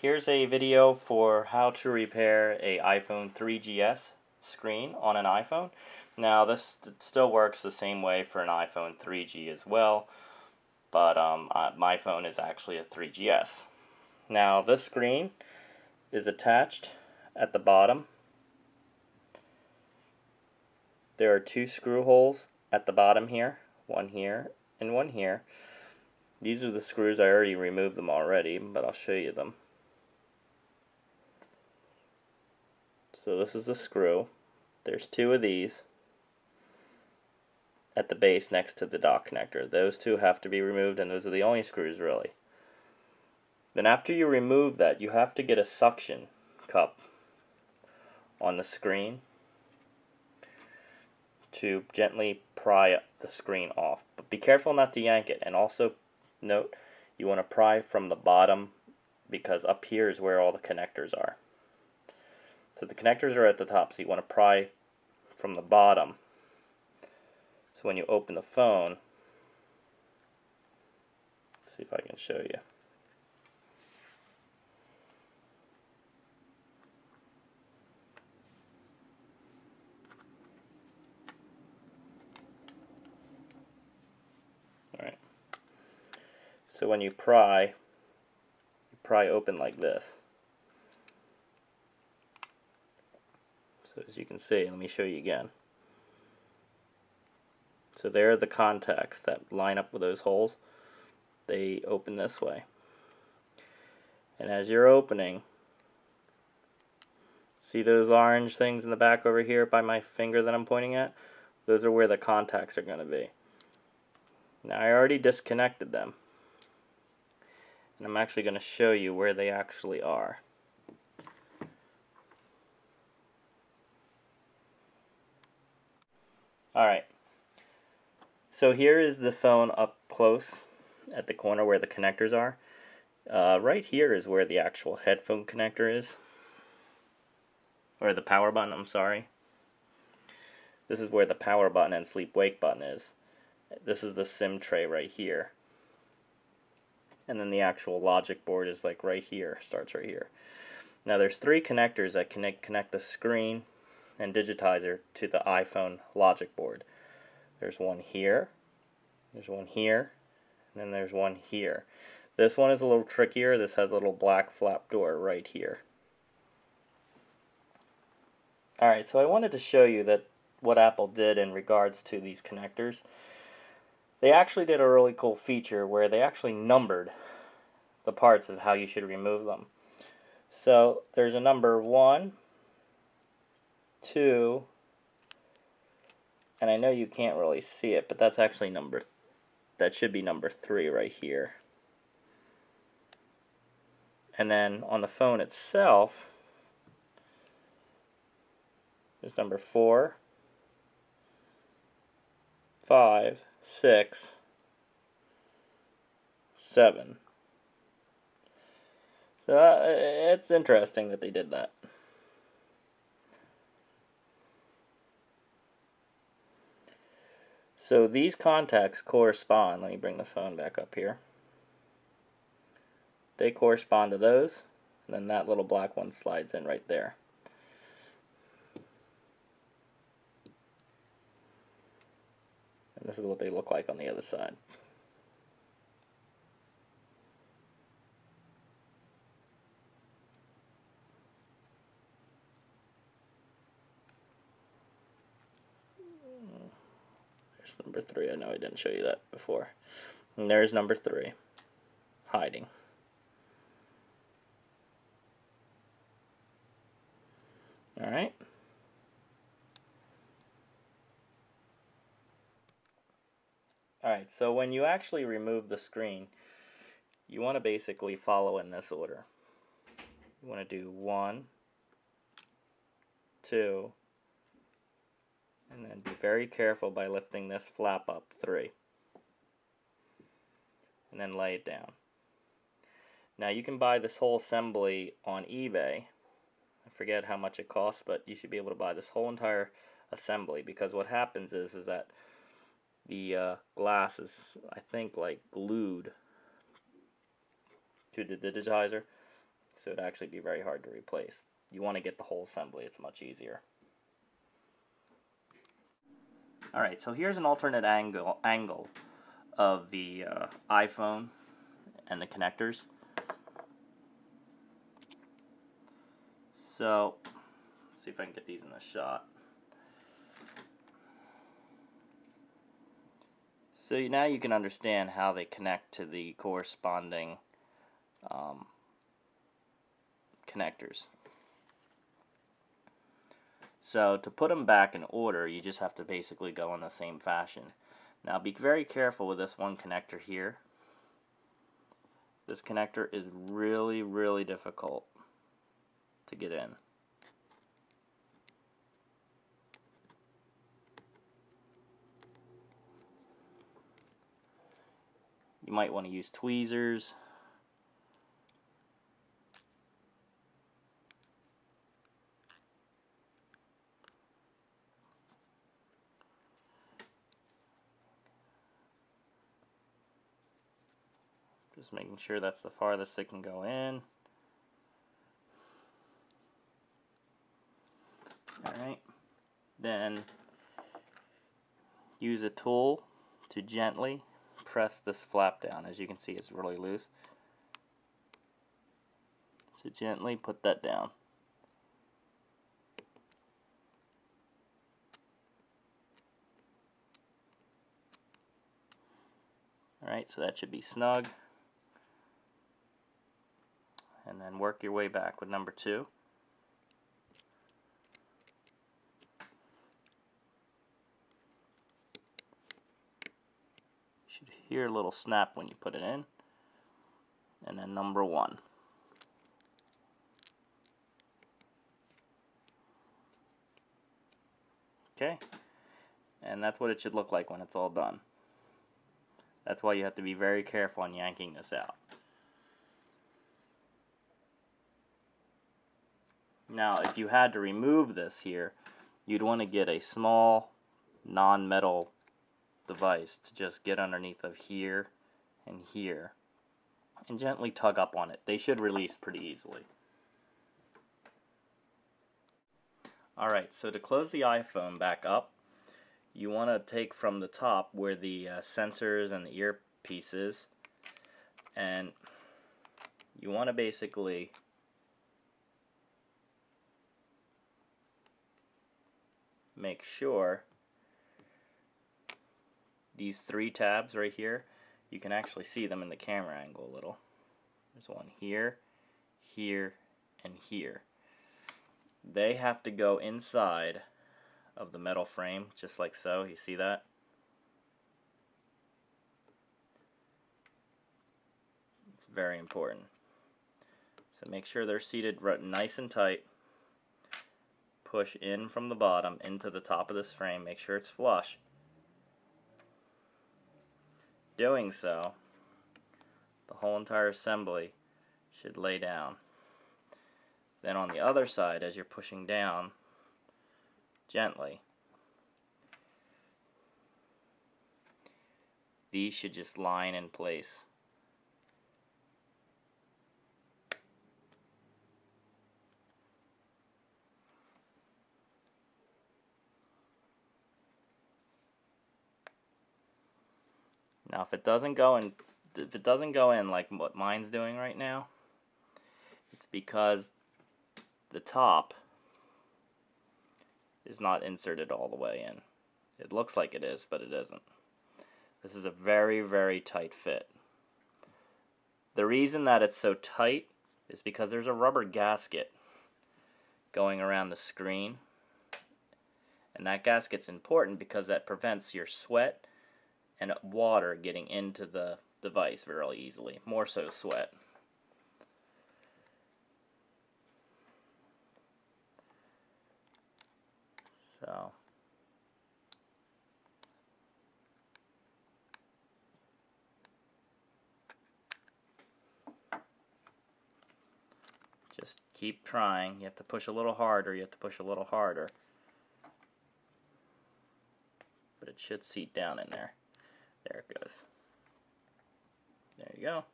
Here's a video for how to repair a iPhone 3GS screen on an iPhone. Now this still works the same way for an iPhone 3G as well, but my phone is actually a 3GS. Now this screen is attached at the bottom. There are two screw holes at the bottom here, one here and one here. These are the screws. I already removed them already, but I'll show you them. So this is the screw. There's two of these at the base next to the dock connector. Those two have to be removed, and those are the only screws really. Then after you remove that, you have to get a suction cup on the screen to gently pry the screen off. But be careful not to yank it, and also note you want to pry from the bottom, because up here is where all the connectors are. So the connectors are at the top, so you want to pry from the bottom. So when you open the phone, let's see if I can show you. Alright. So when you pry open like this. So as you can see, let me show you again. So there are the contacts that line up with those holes. They open this way. And as you're opening, see those orange things in the back over here by my finger that I'm pointing at? Those are where the contacts are going to be. Now I already disconnected them, and I'm actually going to show you where they actually are. Alright, so here is the phone up close at the corner where the connectors are. Right here is where the actual headphone connector is, or the power button, I'm sorry. This is where the power button and sleep-wake button is. This is the SIM tray right here. And then the actual logic board is like right here, starts right here. Now there's three connectors that connect the screen and digitizer to the iPhone logic board. There's one here, there's one here, and then there's one here. This one is a little trickier. This has a little black flap door right here. Alright, so I wanted to show you that what Apple did in regards to these connectors. They actually did a really cool feature where they actually numbered the parts of how you should remove them. So there's a number 1, 2, and I know you can't really see it, but that's actually that should be number 3 right here. And then on the phone itself, there's number 4, 5, 6, 7. So it's interesting that they did that. So these contacts correspond. Let me bring the phone back up here. They correspond to those, and then that little black one slides in right there. And this is what they look like on the other side. There's number 3. I know I didn't show you that before. And there's number 3, hiding. Alright. Alright, so when you actually remove the screen, you want to basically follow in this order. You want to do 1, 2, and then be very careful by lifting this flap up, 3. And then lay it down. Now you can buy this whole assembly on eBay. I forget how much it costs, but you should be able to buy this whole entire assembly, because what happens is that the glass is, I think, like glued to the digitizer. so it'd actually be very hard to replace. You want to get the whole assembly, it's much easier. Alright, so here's an alternate angle of the iPhone and the connectors. So, let's see if I can get these in the shot. So now you can understand how they connect to the corresponding connectors. So to put them back in order, you just have to basically go in the same fashion. Now be very careful with this one connector here. This connector is really, really difficult to get in. You might want to use tweezers. Just making sure that's the farthest it can go in. Alright. Then use a tool to gently press this flap down. As you can see, it's really loose. So gently put that down. Alright, so that should be snug. And then work your way back with number 2. You should hear a little snap when you put it in. And then number 1. Okay, and that's what it should look like when it's all done. That's why you have to be very careful on yanking this out. Now, if you had to remove this here, you'd want to get a small non-metal device to just get underneath of here and here and gently tug up on it. They should release pretty easily. Alright, so to close the iPhone back up, you want to take from the top where the sensors and the earpiece is, and you want to basically make sure these 3 tabs right here, you can actually see them in the camera angle a little. There's one here, here, and here. They have to go inside of the metal frame, just like so. You see that? It's very important. So make sure they're seated nice and tight. Push in from the bottom into the top of this frame. Make sure it's flush. Doing so, the whole entire assembly should lay down. Then on the other side, as you're pushing down gently, these should just line in place. Now if it doesn't go in like what mine's doing right now, it's because the top is not inserted all the way in. It looks like it is, but it isn't. This is a very, very tight fit. The reason that it's so tight is because there's a rubber gasket going around the screen, and that gasket's important because that prevents your sweat and water getting into the device really easily, more so sweat. So just keep trying. You have to push a little harder, you have to push a little harder. But it should seat down in there. There it goes. There you go.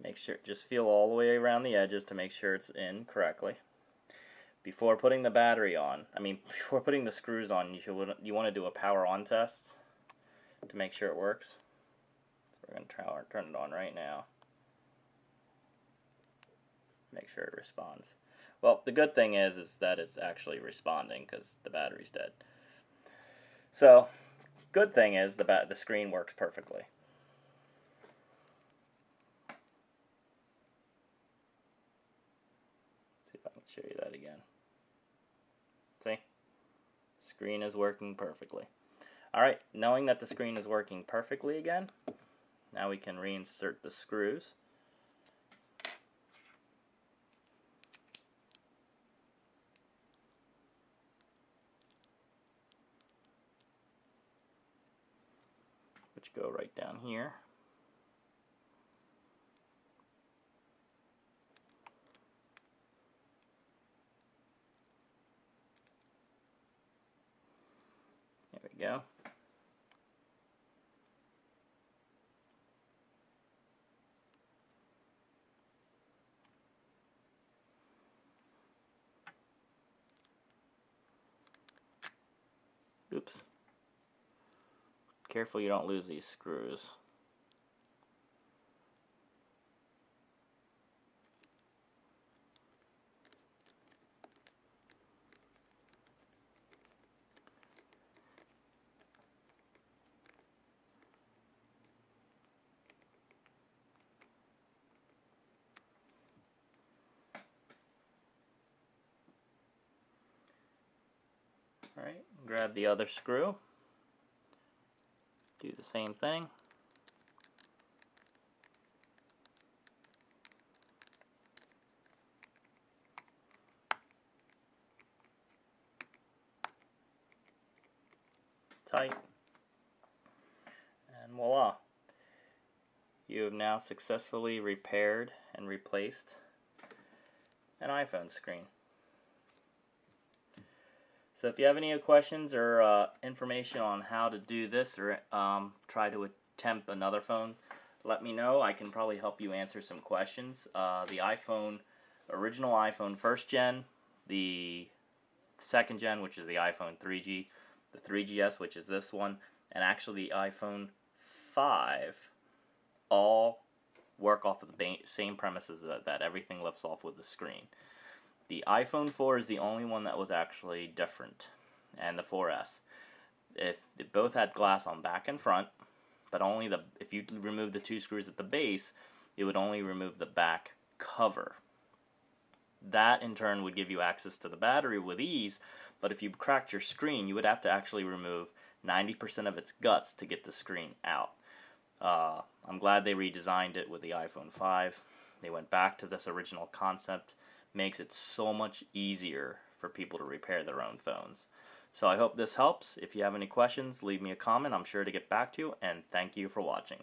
Make sure, just feel all the way around the edges to make sure it's in correctly. Before putting the battery on, before putting the screws on, you want to do a power on test to make sure it works. So we're going to turn it on right now. Make sure it responds. Well, the good thing is that it's actually responding because the battery's dead. So, good thing is the screen works perfectly. See if I can show you that again. See? Screen is working perfectly. Alright, knowing that the screen is working perfectly again, now we can reinsert the screws. Which go right down here. There we go. Oops. Careful you don't lose these screws. Alright, grab the other screw. Do the same thing. Tight. And voila. You have now successfully repaired and replaced an iPhone screen. So if you have any questions or information on how to do this or try to attempt another phone, let me know. I can probably help you answer some questions. The original iPhone 1st gen, the 2nd gen, which is the iPhone 3G, the 3GS, which is this one, and actually the iPhone 5, all work off of the same premises that everything lifts off with the screen. The iPhone 4 is the only one that was actually different, and the 4S. They both had glass on back and front, but only if you remove the two screws at the base, it would only remove the back cover. That in turn would give you access to the battery with ease, but if you cracked your screen, you would have to actually remove 90% of its guts to get the screen out. I'm glad they redesigned it with the iPhone 5. They went back to this original concept. Makes it so much easier for people to repair their own phones. So I hope this helps. If you have any questions, leave me a comment. I'm sure to get back to you, and thank you for watching.